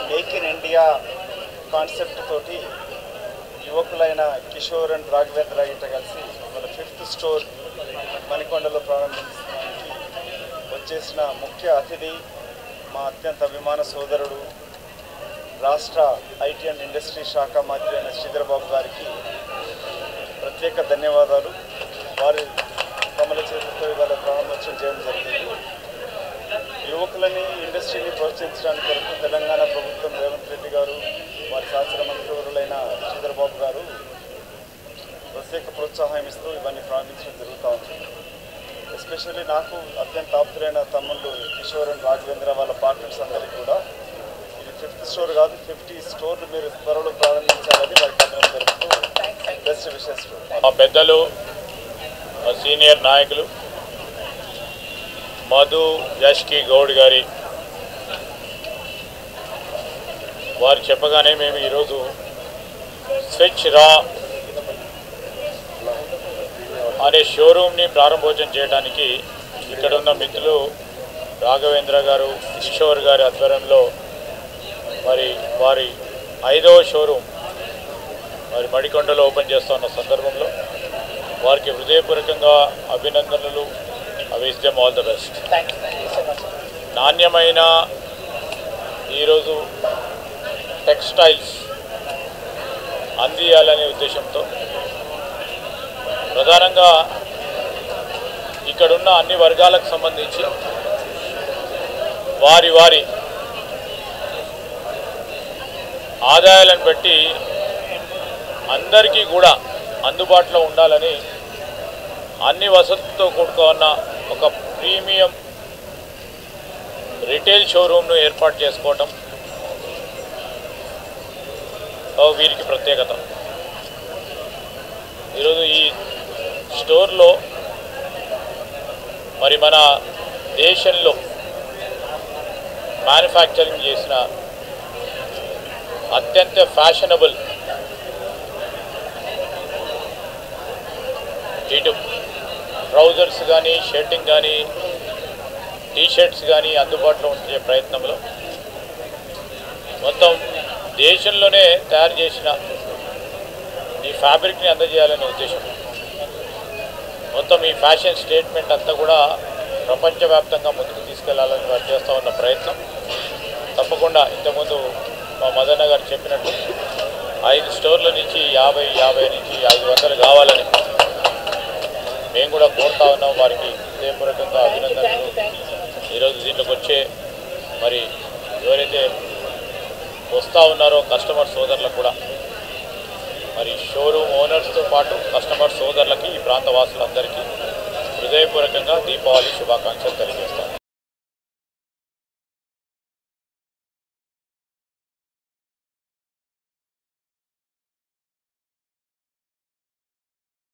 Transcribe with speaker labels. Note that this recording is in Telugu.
Speaker 1: మేక్ ఇన్ ఇండియా కాన్సెప్ట్ తోటి యువకులైన కిషోర్ అండ్ రాఘవేంద్ర ఇట కలిసి మన 5th స్టోర్ మణికొండలో ప్రారంభించడానికి వచ్చేసిన ముఖ్య అతిథి మా అత్యంత అభిమాన సోదరుడు రాష్ట్ర ఐటీ అండ్ ఇండస్ట్రీ శాఖ మంత్రి అయిన శ్రీధర్బాబు గారికి ప్రత్యేక ధన్యవాదాలు. వారి కమల చేతులతో ఇవాళ ప్రారంభోత్సవం చేయడం జరిగింది. యువకులని ఇండస్ట్రీని ప్రోత్సహించడానికి కొరకు తెలంగాణ ప్రభుత్వం రేవంత్ రెడ్డి గారు వారి సహచర మంత్రివర్యులైన శ్రీధర్బాబు గారు ప్రత్యేక ప్రోత్సాహం ఇస్తూ ఇవన్నీ ప్రారంభించడం జరుగుతూ ఉంది. ఎస్పెషల్లీ నాకు అత్యంత ఆప్తులైన తమ్ముళ్ళు కిషోర్ అండ్ రాఘవేంద్ర వాళ్ళ పార్ట్నర్స్ అందరికీ కూడా ఇది 5th స్టోర్ కాదు 50 స్టోర్లు మీరు త్వరలో ప్రారంభించాలని వారికి అర్థం జరుగుతూ బెస్ట్ విషెస్.
Speaker 2: మా పెద్దలు మా సీనియర్ నాయకులు మధు యాష్కి గౌడ్ గారి వారు చెప్పగానే మేము ఈరోజు స్వచ్ఛ రా అనే షోరూమ్ని ప్రారంభోత్సవం చేయడానికి ఇక్కడ ఉన్న మిత్రులు రాఘవేంద్ర గారు కిషోర్ గారి ఆధ్వర్యంలో మరి వారి 5వ షోరూమ్ మరి మణికొండలో ఓపెన్ చేస్తున్న సందర్భంలో వారికి హృదయపూర్వకంగా అభినందనలు. I wish them all the best. నాణ్యమైన ఈరోజు టెక్స్టైల్స్ అందియాలనే ఉద్దేశంతో ప్రధానంగా ఇక్కడున్న అన్ని వర్గాలకు సంబంధించి వారి వారి ఆదాయాలను బట్టి అందరికీ కూడా అందుబాటులో ఉండాలని అన్ని వసతులతో కూడుకున్న ఒక ప్రీమియం రిటైల్ షోరూమ్ను ఏర్పాటు చేసుకోవటం వీరికి ప్రత్యేకత. ఈరోజు ఈ స్టోర్లో మరి మన దేశంలో మ్యానుఫ్యాక్చరింగ్ చేసిన అత్యంత ఫ్యాషనబుల్ ఇటు ట్రౌజర్స్ కానీ షర్టింగ్ కానీ టీషర్ట్స్ కానీ అందుబాటులో ఉండే ప్రయత్నంలో మొత్తం దేశంలోనే తయారు చేసిన ఈ ఫ్యాబ్రిక్ని అందజేయాలనే ఉద్దేశం. మొత్తం ఈ ఫ్యాషన్ స్టేట్మెంట్ అంతా కూడా ప్రపంచవ్యాప్తంగా ముందుకు తీసుకెళ్లాలని వారు చేస్తూ ఉన్న ప్రయత్నం తప్పకుండా ఇంతకుముందు మా మదన్న గారు చెప్పినట్టు 5 స్టోర్ల నుంచి 50 నుంచి 500 కావాలని మేము కూడా కోరుతా ఉన్నాం. వారికి హృదయపూర్వకంగా అభినందనలు. ఈరోజు దీంట్లోకి వచ్చే మరి ఎవరైతే వస్తూ ఉన్నారో కస్టమర్ సోదరులకు కూడా మరి షోరూమ్ ఓనర్స్తో పాటు కస్టమర్ సోదరులకి ఈ ప్రాంత వాసులందరికీ హృదయపూర్వకంగా దీపావళి శుభాకాంక్షలు తెలియజేస్తాం.